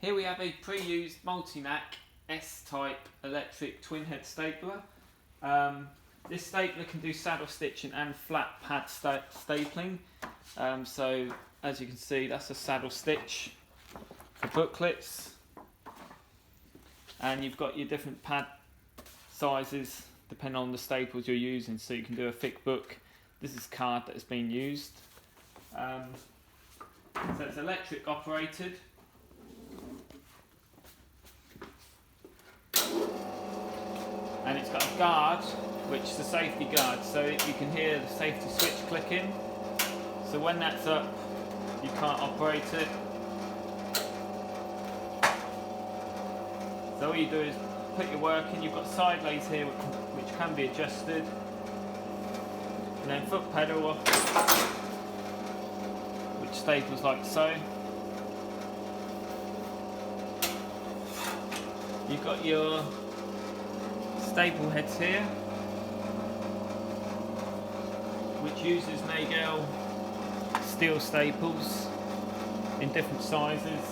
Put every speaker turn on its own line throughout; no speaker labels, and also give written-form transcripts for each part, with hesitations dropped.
Here we have a pre-used Multinak S-type electric twin head stapler. This stapler can do saddle stitching and flat pad stapling. So as you can see, that's a saddle stitch for booklets, and you've got your different pad sizes depending on the staples you're using. So you can do a thick book. This is card that has been used. So it's electric operated. And it's got a guard, which is a safety guard, so you can hear the safety switch clicking. So when that's up, you can't operate it. So all you do is put your work in. You've got side lays here which can be adjusted, and then foot pedal, which staples like so. You've got your staple heads here, which uses Nagel steel staples in different sizes,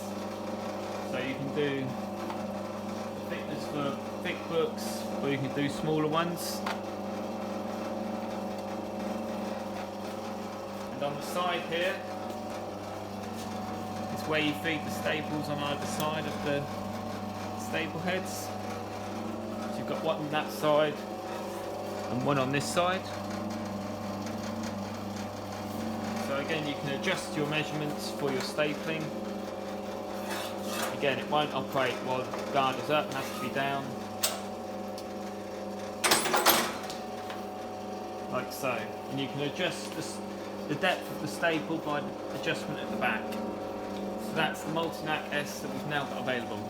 so you can do thickness for thick books, or you can do smaller ones. And on the side here is where you feed the staples on either side of the staple heads. So you've got one on that side and one on this side. So again, you can adjust your measurements for your stapling. Again, it won't operate while the guard is up, it has to be down. Like so. And you can adjust the depth of the staple by the adjustment at the back. So that's the Multinak S that we've now got available.